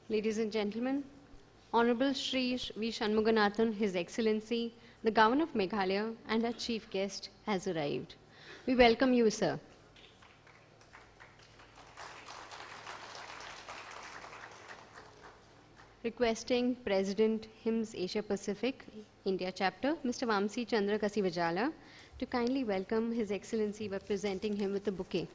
Ladies and gentlemen, Honorable Shri V.Shanmuganathan, His Excellency, the Governor of Meghalaya, and our chief guest has arrived. We welcome you, sir. Requesting President HIMSS Asia Pacific India Chapter, Mr. Vamsi Chandra Kasivajala, to kindly welcome His Excellency by presenting him with a bouquet.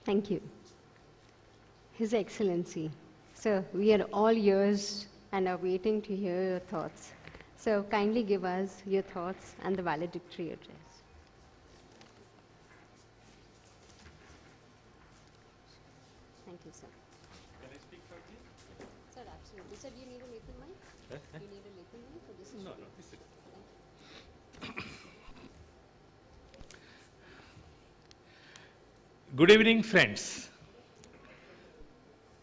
Thank you. His Excellency, sir, we are all ears and are waiting to hear your thoughts. So kindly give us your thoughts and the valedictory address. Thank you, sir. Can I speak shortly? Sir, absolutely. Sir, do you need a little mic? Do you need a little mic for this? No, this is. Good evening, friends.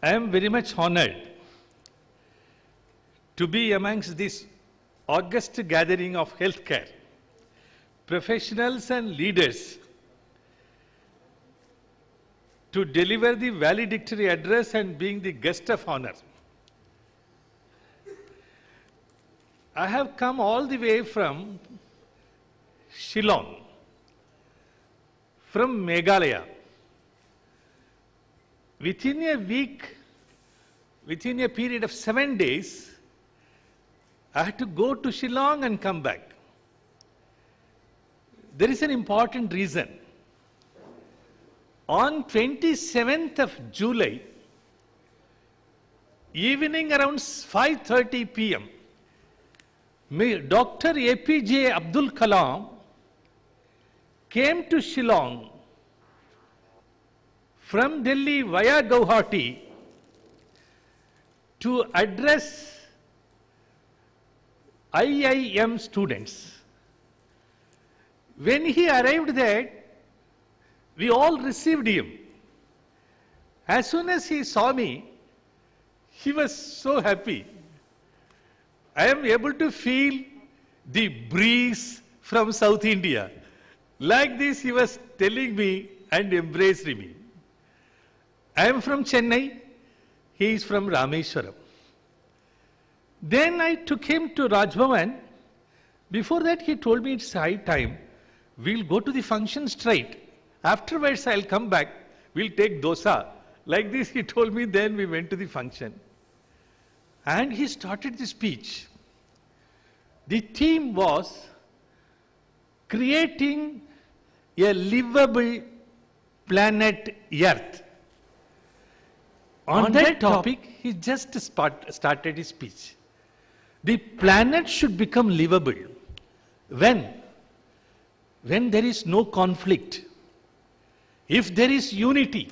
I am very much honored to be amongst this august gathering of healthcare professionals and leaders to deliver the valedictory address and being the guest of honor. I have come all the way from Shillong, from Meghalaya. Within a week, within a period of 7 days, I had to go to Shillong and come back. There is an important reason. On 27th of July, evening around 5:30 p.m., Dr. APJ Abdul Kalam came to Shillong from Delhi via Guwahati to address IIM students. When he arrived there, we all received him. As soon as he saw me, he was so happy. I am able to feel the breeze from South India. Like this, he was telling me and embraced me. I am from Chennai, he is from Rameshwaram. Then I took him to Rajbhavan. Before that, he told me it's high time. We'll go to the function straight. Afterwards, I'll come back. We'll take dosa. Like this, he told me, then we went to the function. And he started the speech. The theme was creating a livable planet Earth. On that topic, he just started his speech. The planet should become livable. When? When there is no conflict. If there is unity.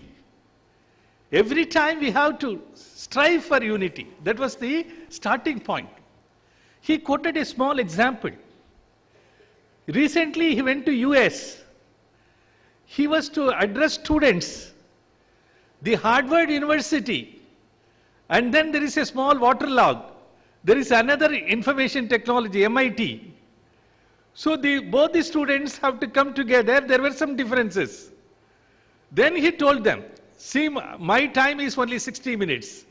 Every time we have to strive for unity. That was the starting point. He quoted a small example. Recently, he went to US. He was to address students. The Harvard University, and then there is a small waterlog. There is another information technology, MIT. So both the students have to come together. There were some differences. Then he told them, see, my time is only 60 minutes.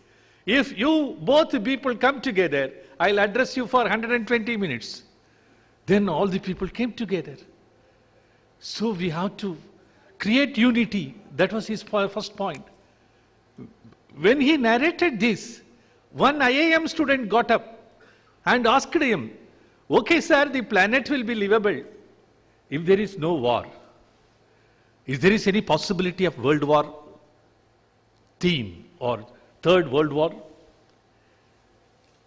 If you both people come together, I'll address you for 120 minutes. Then all the people came together. So we have to create unity. That was his first point. When he narrated this, one IIM student got up and asked him, okay, sir, the planet will be livable if there is no war. If there is any possibility of World War theme or Third World War?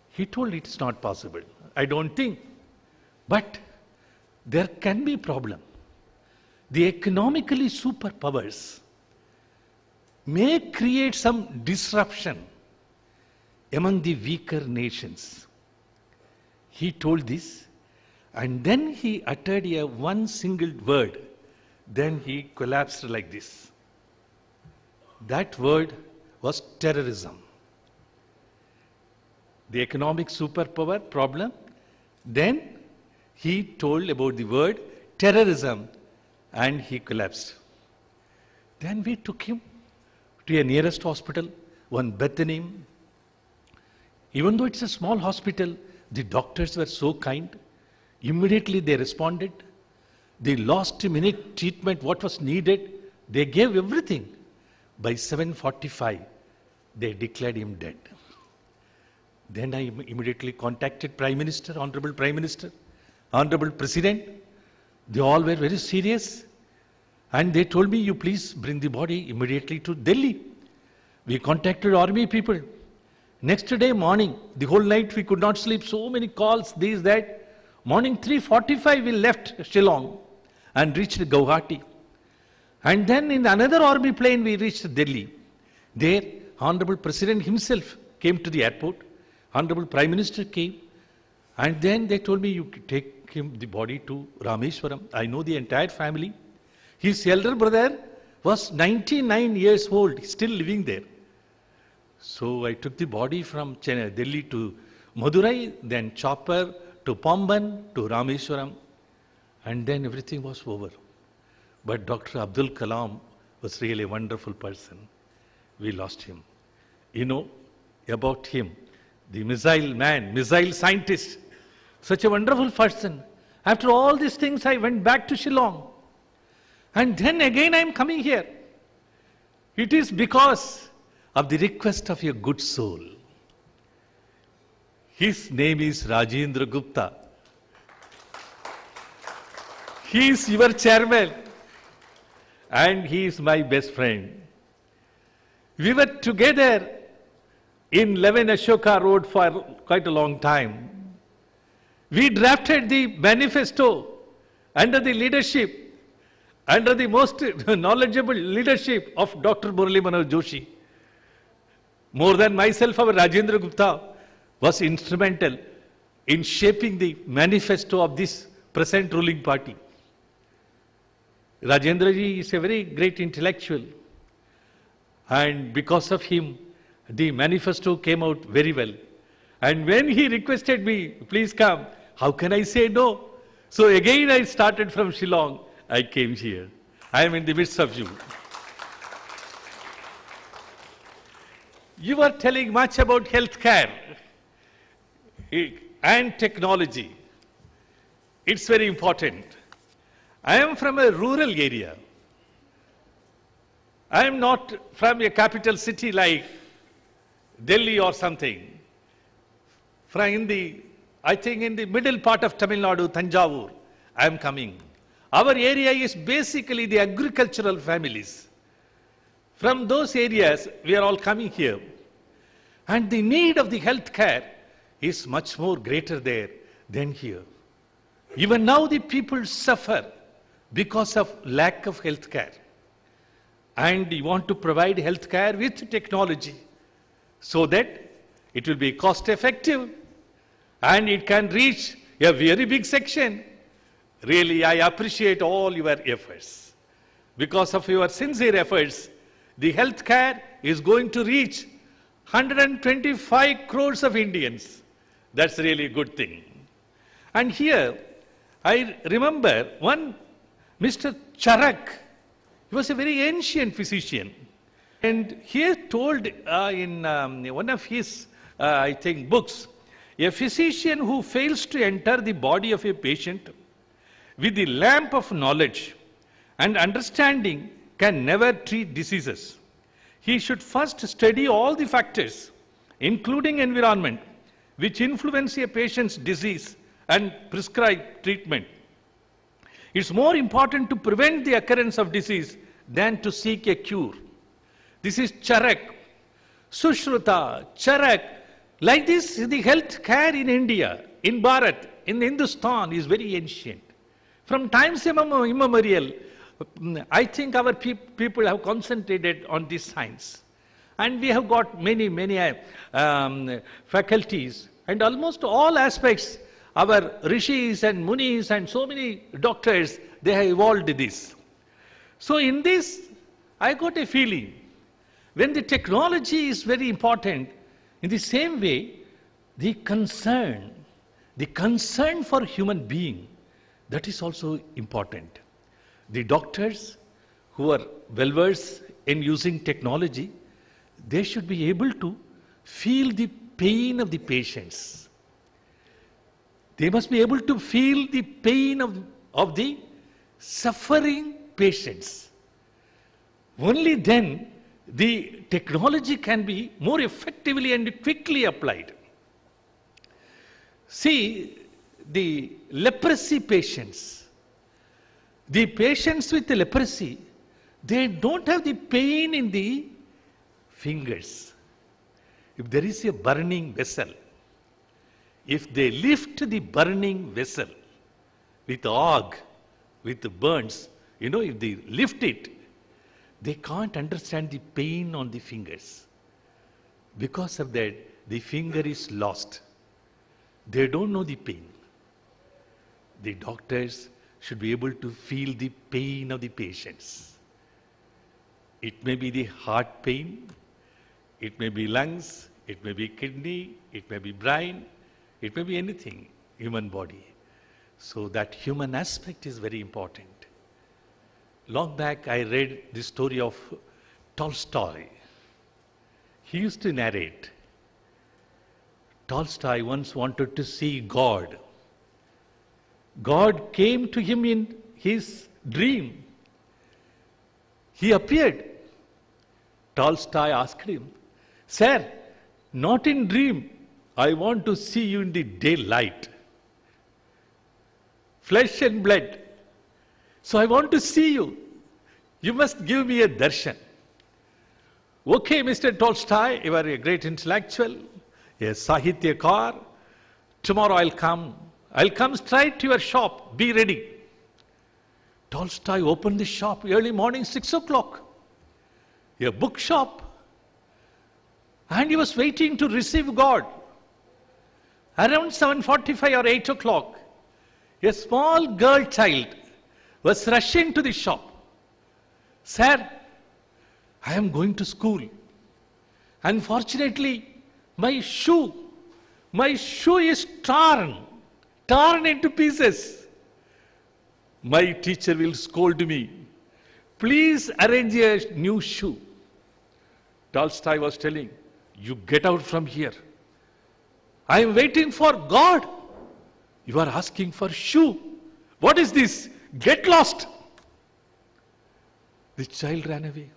He told it's not possible. I don't think. But there can be a problem. The economically superpowers may create some disruption among the weaker nations. He told this, and then he uttered a one single word. Then he collapsed like this. That word was terrorism. The economic superpower problem. Then he told about the word terrorism and he collapsed. Then we took him to a nearest hospital, one Bethany. Even though it's a small hospital, the doctors were so kind. Immediately they responded. They lost a minute treatment, what was needed. They gave everything. By 7:45, they declared him dead. Then I immediately contacted Prime Minister, Honorable Prime Minister, Honorable President. They all were very serious. And they told me, you please bring the body immediately to Delhi. We contacted army people. Next day morning, the whole night we could not sleep. So many calls, this, that. Morning 3:45 we left Shillong and reached Guwahati. And then in another army plane we reached Delhi. There, Honorable President himself came to the airport. Honorable Prime Minister came. And then they told me, you take him, the body to Rameshwaram. I know the entire family. His elder brother was 99 years old, still living there. So I took the body from Delhi to Madurai, then chopper to Pamban, to Rameshwaram, and then everything was over. But Dr. Abdul Kalam was really a wonderful person. We lost him. You know about him, the missile man, missile scientist, such a wonderful person. After all these things, I went back to Shillong. And then again I am coming here. It is because of the request of your good soul. His name is Rajendra Gupta. He is your chairman. And he is my best friend. We were together in 11 Ashoka Road for quite a long time. We drafted the manifesto under the leadership, under the most knowledgeable leadership of Dr. Murali Manohar Joshi. More than myself, our Rajendra Gupta was instrumental in shaping the manifesto of this present ruling party. Rajendra ji is a very great intellectual, and because of him, the manifesto came out very well. And when he requested me, please come, how can I say no? So again I started from Shillong, I came here. I am in the midst of you. You are telling much about healthcare and technology. It's very important. I am from a rural area. I am not from a capital city like Delhi or something. I think in the middle part of Tamil Nadu, Tanjavur, I am coming. Our area is basically the agricultural families. From those areas, we are all coming here. And the need of the health care is much more greater there than here. Even now the people suffer because of lack of health care. And we want to provide health care with technology so that it will be cost effective and it can reach a very big section. Really, I appreciate all your efforts. Because of your sincere efforts, the health care is going to reach 125 crores of Indians. That's really a good thing. And here, I remember one Mr. Charak. He was a very ancient physician. And he told in one of his, I think, books, a physician who fails to enter the body of a patient with the lamp of knowledge and understanding can never treat diseases. He should first study all the factors, including environment, which influence a patient's disease and prescribe treatment. It's more important to prevent the occurrence of disease than to seek a cure. This is Charak, Sushruta, Charak. Like this, the health care in India, in Bharat, in Hindustan is very ancient. From times immemorial, I think our people have concentrated on this science. And we have got many faculties, and almost all aspects our rishis and munis and so many doctors, they have evolved this. So in this, I got a feeling, when the technology is very important, in the same way, the concern for human being, that is also important. The doctors who are well-versed in using technology, they should be able to feel the pain of the patients. They must be able to feel the pain of the suffering patients. Only then the technology can be more effectively and quickly applied. See, the leprosy patients, the patients with the leprosy, they don't have the pain in the fingers. If there is a burning vessel, if they lift the burning vessel with ague, with the burns, if they lift it, they can't understand the pain on the fingers. Because of that, the finger is lost. They don't know the pain. The doctors should be able to feel the pain of the patients. It may be the heart pain, it may be lungs, it may be kidney, it may be brain, it may be anything, human body. So that human aspect is very important. Long back I read the story of Tolstoy. He used to narrate. Tolstoy once wanted to see God. God came to him in his dream. He appeared. Tolstoy asked him, "Sir, not in dream. I want to see you in the daylight. Flesh and blood. So I want to see you. You must give me a darshan." "Okay, Mr. Tolstoy, you are a great intellectual, a sahityakar. Tomorrow I'll come. I'll come straight to your shop. Be ready." Tolstoy opened the shop early morning, 6 o'clock. A bookshop. And he was waiting to receive God. Around 7:45 or 8 o'clock, a small girl child was rushing to the shop. "Sir, I am going to school. Unfortunately, my shoe is torn into pieces. My teacher will scold me. Please arrange a new shoe." Tolstoy was telling, "You get out from here. I am waiting for God. You are asking for shoe. What is this? Get lost." The child ran away.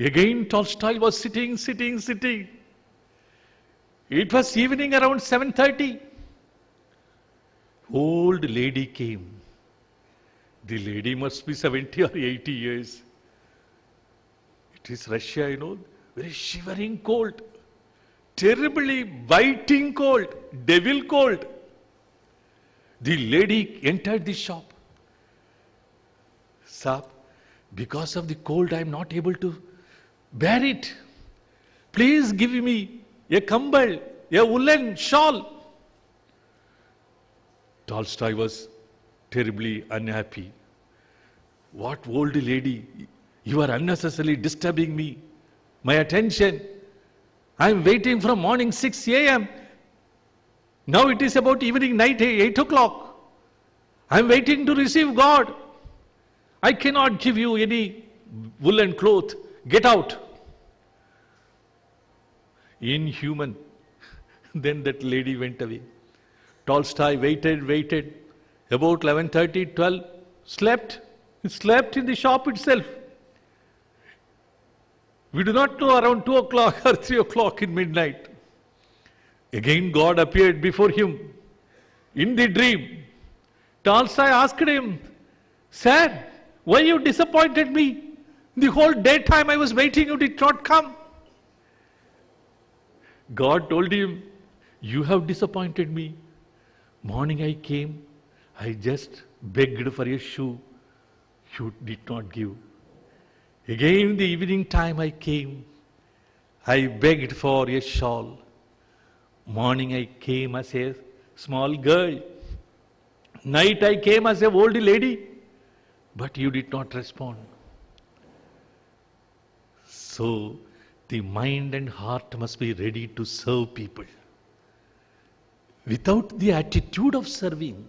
Again Tolstoy was sitting. It was evening around 7:30. Old lady came. The lady must be 70 or 80 years. It is Russia, very shivering cold, terribly biting cold, devil cold. The lady entered the shop. "Sahab, because of the cold I am not able to bear it. Please give me a kambal, a woolen shawl." Tolstoy was terribly unhappy. "What, old lady, you are unnecessarily disturbing me, my attention. I am waiting from morning 6 a.m. Now it is about evening night 8 o'clock. I am waiting to receive God. I cannot give you any woolen cloth. Get out." Inhuman. Then that lady went away. Tolstoy waited. About 11:30, 12, slept. He slept in the shop itself. We do not know, around 2 o'clock or 3 o'clock in midnight. Again God appeared before him in the dream. Tolstoy asked him, "Sir, why you disappointed me? The whole daytime I was waiting, you did not come." God told him, "You have disappointed me. Morning I came, I just begged for a shoe. You did not give. Again the evening time I came, I begged for a shawl. Morning I came as a small girl. Night I came as a old lady, but you did not respond. So, the mind and heart must be ready to serve people. Without the attitude of serving,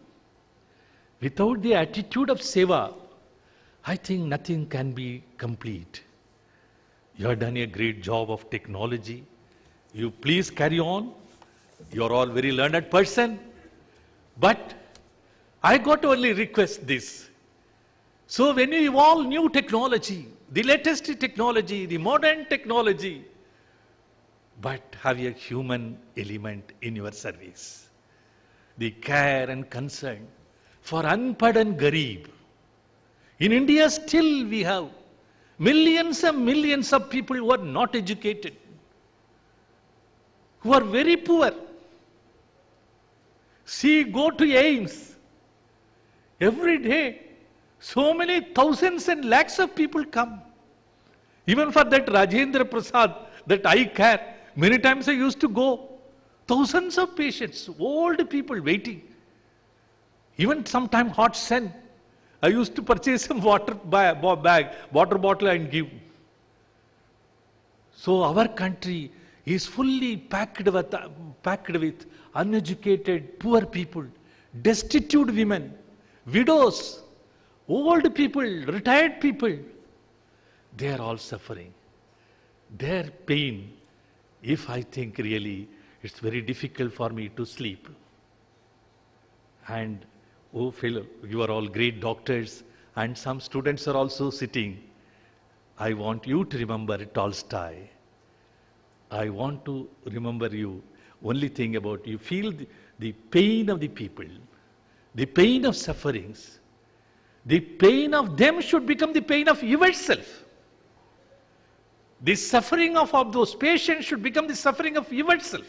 without the attitude of seva, I think nothing can be complete. You have done a great job of technology. You please carry on. You are all very learned person. But I got to only request this. So when you evolve new technology, the latest technology, the modern technology, but have a human element in your service. The care and concern for unpad and garib. In India still we have millions and millions of people who are not educated, who are very poor. See, go to HIMSS. Every day, so many thousands and lakhs of people come. Even for that Rajendra Prasad, that eye care, many times I used to go. Thousands of patients, old people waiting. Even sometime hot sun. I used to purchase some water bottle and give. So our country is fully packed with uneducated, poor people, destitute women, widows, old people, retired people. They are all suffering. Their pain, if I think really, it's very difficult for me to sleep. And oh fellow, you are all great doctors and some students are also sitting. I want you to remember Tolstoy. I want to remember you. Only thing about you feel the pain of the people, the pain of sufferings. The pain of them should become the pain of yourself. The suffering of those patients should become the suffering of yourself.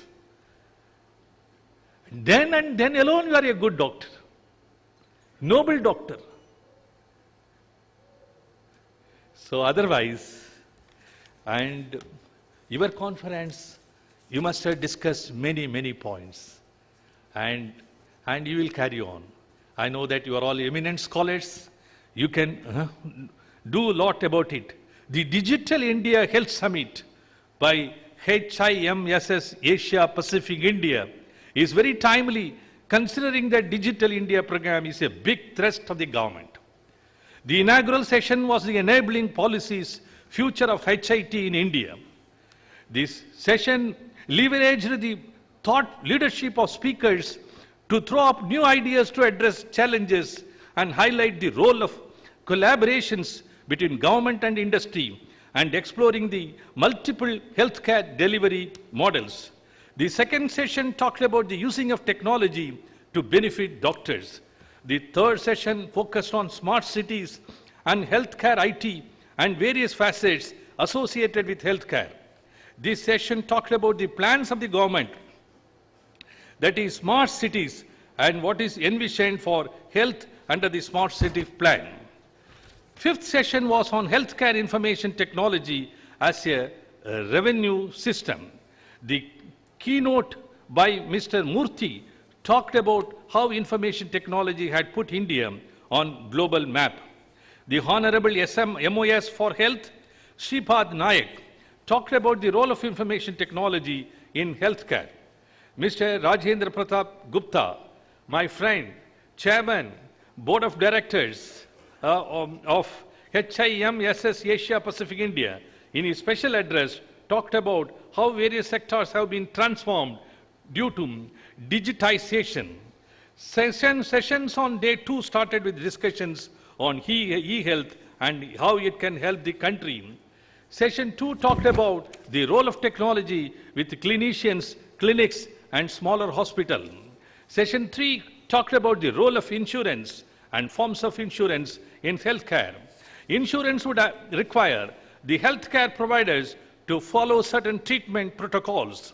Then and then alone you are a good doctor, noble doctor. So otherwise, and your conference, you must have discussed many points, and you will carry on. I know that you are all eminent scholars. You can do a lot about it. The Digital India Health Summit by HIMSS Asia Pacific India is very timely, considering that Digital India program is a big thrust of the government. The inaugural session was the enabling policies future of HIT in India. This session leveraged the thought leadership of speakers to throw up new ideas to address challenges and highlight the role of collaborations between government and industry and exploring the multiple healthcare delivery models. The second session talked about the using of technology to benefit doctors. The third session focused on smart cities and healthcare IT and various facets associated with healthcare. This session talked about the plans of the government, that is smart cities, and what is envisioned for health under the smart city plan. Fifth session was on healthcare information technology as a revenue system. The keynote by Mr. Murthy talked about how information technology had put India on global map. The Honorable MOS for Health, Shripad Nayak, talked about the role of information technology in healthcare. Mr. Rajendra Pratap Gupta, my friend, Chairman, Board of Directors of HIMSS Asia Pacific India, in his special address, talked about how various sectors have been transformed due to digitization. Sessions on day 2 started with discussions on e-health and how it can help the country. Session 2 talked about the role of technology with clinicians, clinics, and smaller hospitals. Session 3 talked about the role of insurance and forms of insurance in healthcare. Insurance would require the healthcare providers to follow certain treatment protocols.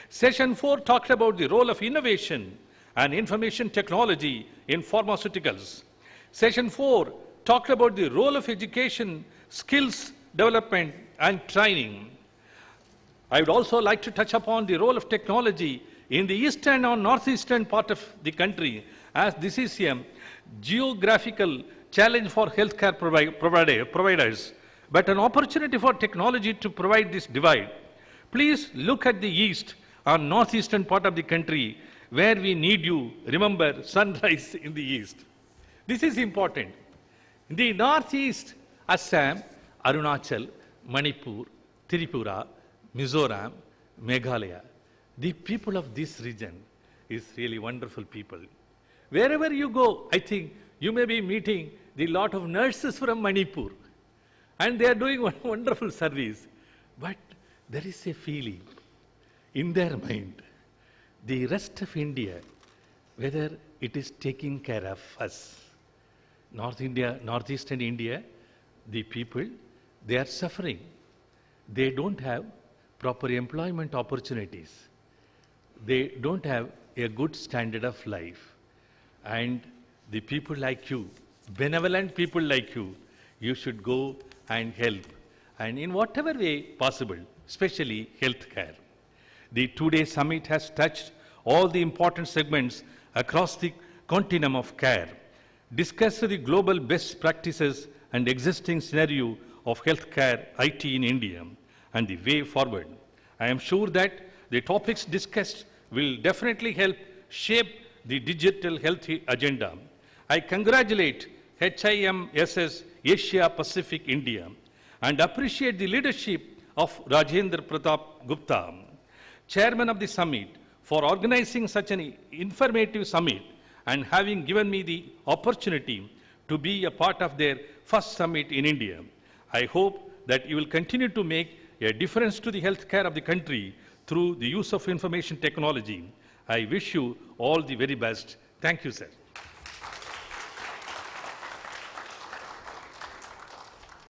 Session 4 talked about the role of innovation and information technology in pharmaceuticals. Session 4 talked about the role of education, skills development, and training. I would also like to touch upon the role of technology In the eastern or northeastern part of the country, as this is a geographical challenge for healthcare providers, but an opportunity for technology to provide this divide. Please look at the east or northeastern part of the country where we need you. Remember, sunrise in the east. This is important. In the northeast, Assam, Arunachal, Manipur, Tripura, Mizoram, Meghalaya. The people of this region is really wonderful people. Wherever you go, I think you may be meeting the lot of nurses from Manipur, and they are doing one wonderful service. But there is a feeling in their mind, the rest of India, whether it is taking care of us. North India, northeastern India, the people, they are suffering. They don't have proper employment opportunities. They don't have a good standard of life. And the people like you, benevolent people like you should go and help. And in whatever way possible, especially healthcare. The two-day summit has touched all the important segments across the continuum of care, discussed the global best practices and existing scenario of healthcare IT in India and the way forward. I am sure that the topics discussed will definitely help shape the digital health agenda. I congratulate HIMSS Asia Pacific India and appreciate the leadership of Rajendra Pratap Gupta, chairman of the summit, for organizing such an informative summit and having given me the opportunity to be a part of their first summit in India. I hope that you will continue to make a difference to the healthcare of the country through the use of information technology. I wish you all the very best. Thank you, sir.